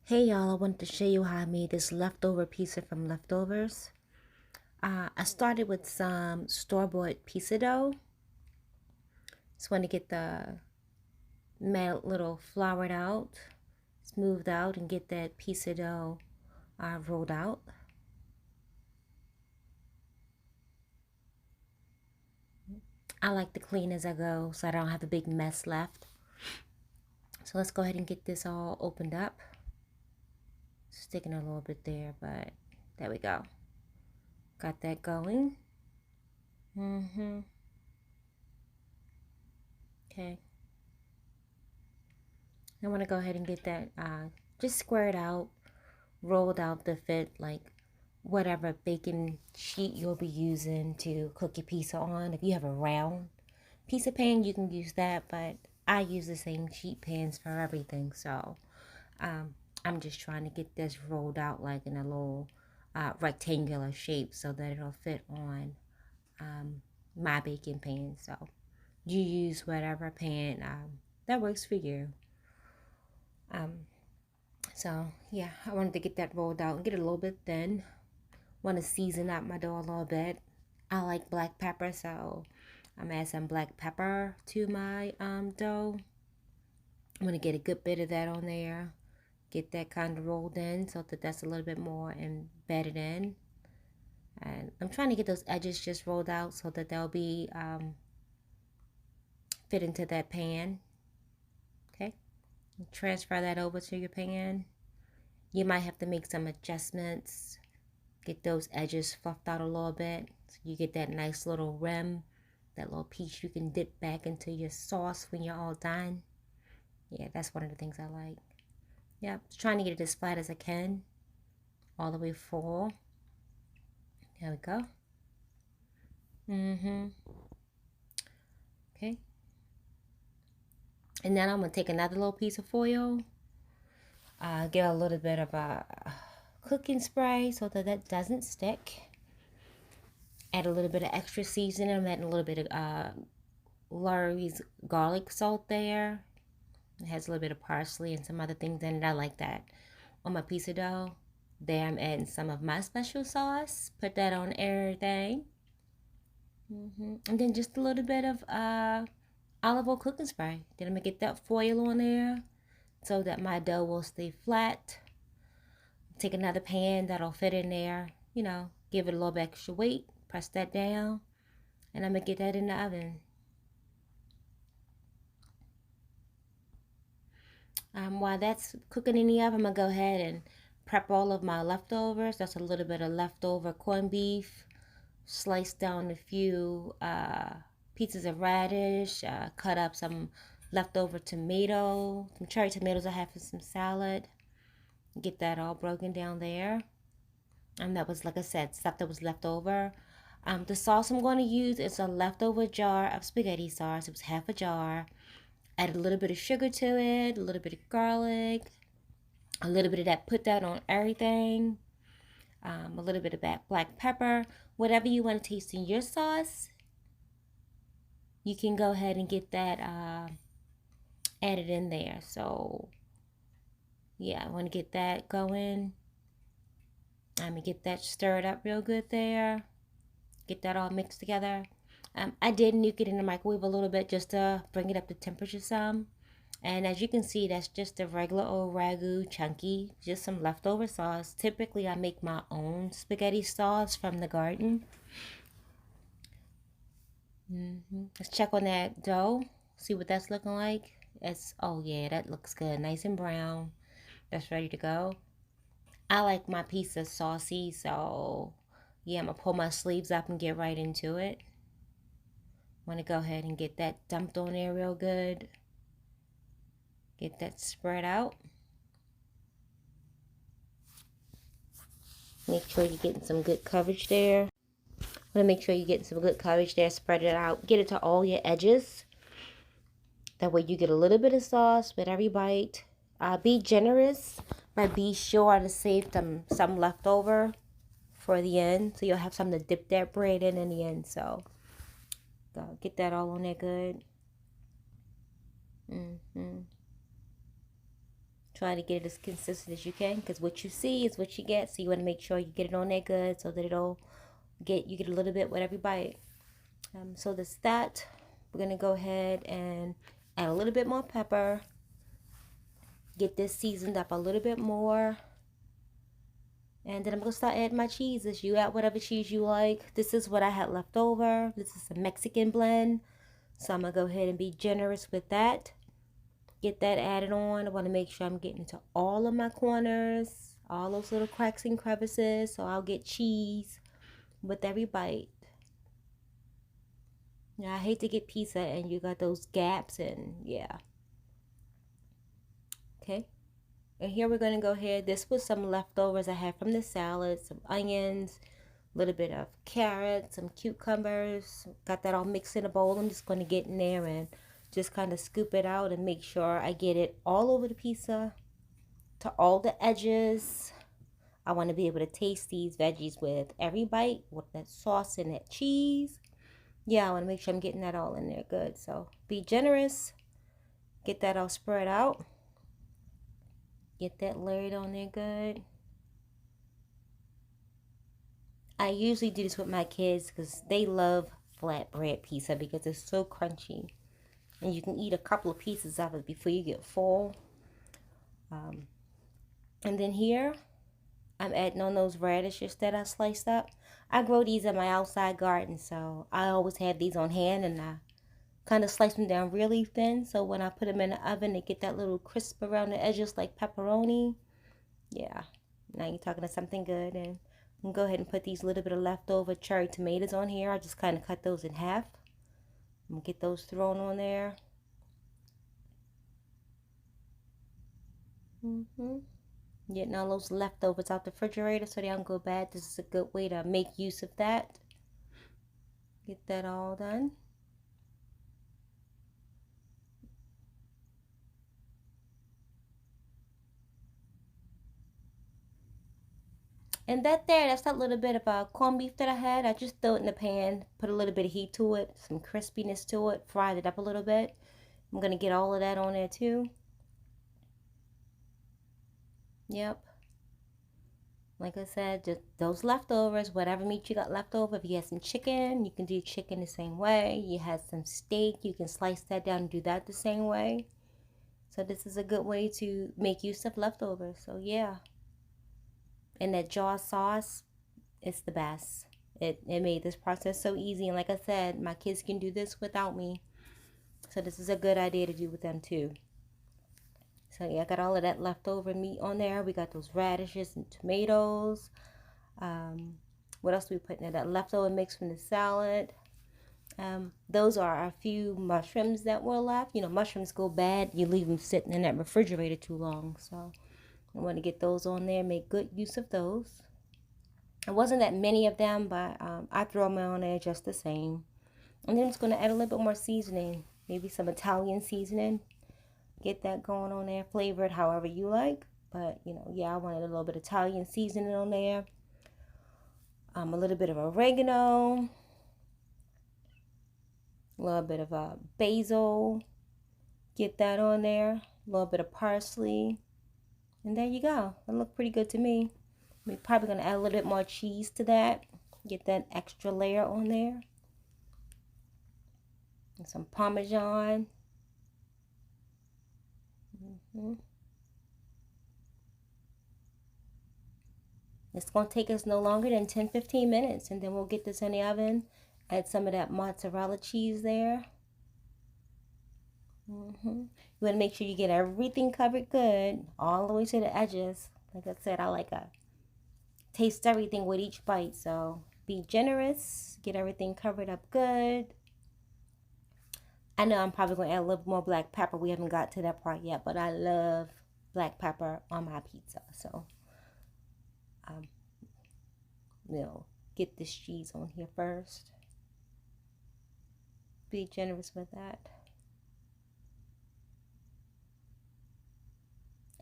Hey y'all, I wanted to show you how I made this leftover pizza from leftovers. I started with some store-bought pizza dough. Just want to get the melt little floured out, smoothed out, and get that pizza dough rolled out. I like to clean as I go so I don't have a big mess left. So let's go ahead and get this all opened up. Sticking a little bit there, but there we go. Got that going. Okay. I want to go ahead and get that just squared out, rolled out to fit like whatever baking sheet you'll be using to cook your pizza on. If you have a round pizza pan, you can use that, but I use the same sheet pans for everything. So I'm just trying to get this rolled out like in a little rectangular shape so that it'll fit on my baking pan. So you use whatever pan that works for you. So yeah, I wanted to get that rolled out and get it a little bit thin. Want to season up my dough a little bit. I like black pepper, so I'm adding some black pepper to my dough. I'm going to get a good bit of that on there. Get that kind of rolled in so that that's a little bit more embedded in. And I'm trying to get those edges just rolled out so that they'll be fit into that pan. Okay, transfer that over to your pan. You might have to make some adjustments. Get those edges fluffed out a little bit so you get that nice little rim, that little piece you can dip back into your sauce when you're all done. Yeah, that's one of the things I like. Yep, trying to get it as flat as I can, all the way full. There we go. Okay. And then I'm going to take another little piece of foil, get a little bit of a cooking spray so that that doesn't stick. Add a little bit of extra seasoning. I'm adding a little bit of Lurie's garlic salt there. It has a little bit of parsley and some other things in it. I like that on my pizza dough. There I'm adding some of my special sauce. Put that on everything. And then just a little bit of olive oil cooking spray. Then I'm going to get that foil on there so that my dough will stay flat. Take another pan that'll fit in there. You know, give it a little bit extra weight. Press that down. And I'm going to get that in the oven. While that's cooking in the oven, I'm going to go ahead and prep all of my leftovers. That's a little bit of leftover corned beef. Slice down a few pieces of radish. Cut up some leftover tomato. Some cherry tomatoes I have for some salad. Get that all broken down there. And that was, like I said, stuff that was left over. The sauce I'm going to use is a leftover jar of spaghetti sauce. It was half a jar. Add a little bit of sugar to it, a little bit of garlic, a little bit of that, put that on everything, a little bit of that black pepper, whatever you want to taste in your sauce. You can go ahead and get that added in there. So yeah, I want to get that going. I'm going to get that stirred up real good there. Get that all mixed together. I did nuke it in the microwave a little bit just to bring it up to temperature some. And as you can see, that's just a regular old ragu, chunky, just some leftover sauce. Typically, I make my own spaghetti sauce from the garden. Let's check on that dough. See what that's looking like. Oh yeah, that looks good. Nice and brown. That's ready to go. I like my pizza saucy, so yeah, I'm going to pull my sleeves up and get right into it. Want to go ahead and get that dumped on there real good. Get that spread out. Make sure you're getting some good coverage there. Want to make sure you're getting some good coverage there. Spread it out. Get it to all your edges. That way you get a little bit of sauce with every bite. Be generous, but be sure to save some left over for the end. So you'll have something to dip that bread in the end. So get that all on there good. Try to get it as consistent as you can, because what you see is what you get. So you want to make sure you get it on there good, so that it'll you get a little bit with every bite. So that's that. We're gonna go ahead and add a little bit more pepper. Get this seasoned up a little bit more. And then I'm going to start adding my cheeses. You add whatever cheese you like. This is what I had left over. This is a Mexican blend. So I'm going to go ahead and be generous with that. Get that added on. I want to make sure I'm getting into all of my corners. All those little cracks and crevices. So I'll get cheese with every bite. Now I hate to get pizza and you got those gaps, and yeah. Okay. And here we're going to go ahead. This was some leftovers I had from the salad. Some onions, a little bit of carrots, some cucumbers. Got that all mixed in a bowl. I'm just going to get in there and just kind of scoop it out and make sure I get it all over the pizza, to all the edges. I want to be able to taste these veggies with every bite, with that sauce and that cheese. Yeah, I want to make sure I'm getting that all in there good. So be generous. Get that all spread out. Get that layered on there good. I usually do this with my kids because they love flatbread pizza because it's so crunchy. And you can eat a couple of pieces of it before you get full. And then here, I'm adding on those radishes that I sliced up. I grow these in my outside garden, so I always have these on hand, and I kind of slice them down really thin, so when I put them in the oven, they get that little crisp around the edges like pepperoni. Yeah, now you're talking to something good. And I'm gonna go ahead and put these little bit of leftover cherry tomatoes on here. I just kind of cut those in half. I'm gonna get those thrown on there. Getting all those leftovers out the refrigerator so they don't go bad. This is a good way to make use of that. Get that all done. And that's that little bit of corned beef that I had. I just threw it in the pan, put a little bit of heat to it, some crispiness to it, fried it up a little bit. I'm going to get all of that on there too. Yep. Like I said, just those leftovers, whatever meat you got left over. If you had some chicken, you can do chicken the same way. You had some steak, you can slice that down and do that the same way. So this is a good way to make use of leftovers. So yeah. And that jar sauce, it's the best. It made this process so easy. And like I said, my kids can do this without me. So this is a good idea to do with them too. So yeah, I got all of that leftover meat on there. We got those radishes and tomatoes. What else we put in there? That leftover mix from the salad. Those are a few mushrooms that were left. You know, mushrooms go bad. You leave them sitting in that refrigerator too long. So I want to get those on there, make good use of those. It wasn't that many of them, but I throw them on there just the same. And then I'm just going to add a little bit more seasoning, maybe some Italian seasoning. Get that going on there, flavor it however you like. But, you know, yeah, I wanted a little bit of Italian seasoning on there. A little bit of oregano. A little bit of basil. Get that on there. A little bit of parsley. And there you go. It looked pretty good to me. We're probably going to add a little bit more cheese to that. Get that extra layer on there. And some Parmesan. It's going to take us no longer than 10-15 minutes. And then we'll get this in the oven. Add some of that mozzarella cheese there. You want to make sure you get everything covered good, all the way to the edges. Like I said, I like to taste everything with each bite. So be generous, get everything covered up good. I know I'm probably going to add a little more black pepper. We haven't got to that part yet, but I love black pepper on my pizza. So, we'll get this cheese on here first. Be generous with that.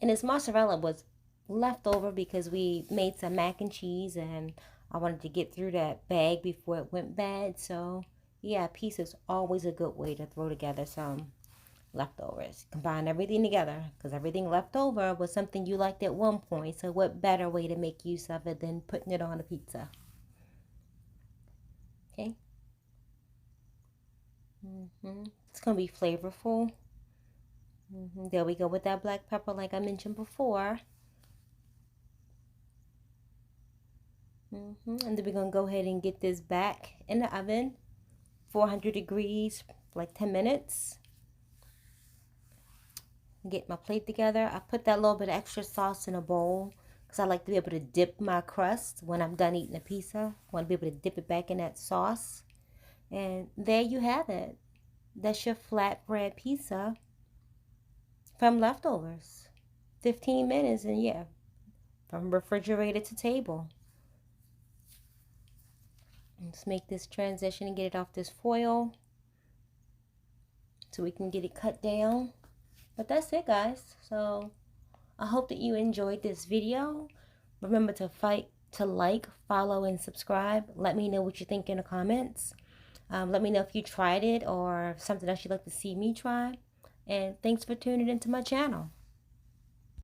And this mozzarella was left over because we made some mac and cheese and I wanted to get through that bag before it went bad. So yeah, pizza is always a good way to throw together some leftovers. Combine everything together because everything left over was something you liked at one point. So what better way to make use of it than putting it on a pizza? Okay. It's going to be flavorful. There we go with that black pepper like I mentioned before. And then we're going to go ahead and get this back in the oven. 400 degrees, like 10 minutes. Get my plate together. I put that little bit of extra sauce in a bowl because I like to be able to dip my crust when I'm done eating a pizza. I want to be able to dip it back in that sauce. And there you have it. That's your flatbread pizza from leftovers. 15 minutes and yeah, from refrigerator to table. Let's make this transition and get it off this foil so we can get it cut down. But that's it, guys. So I hope that you enjoyed this video. Remember to like, follow, and subscribe. Let me know what you think in the comments. Let me know if you tried it or something else you'd like to see me try. And thanks for tuning into my channel.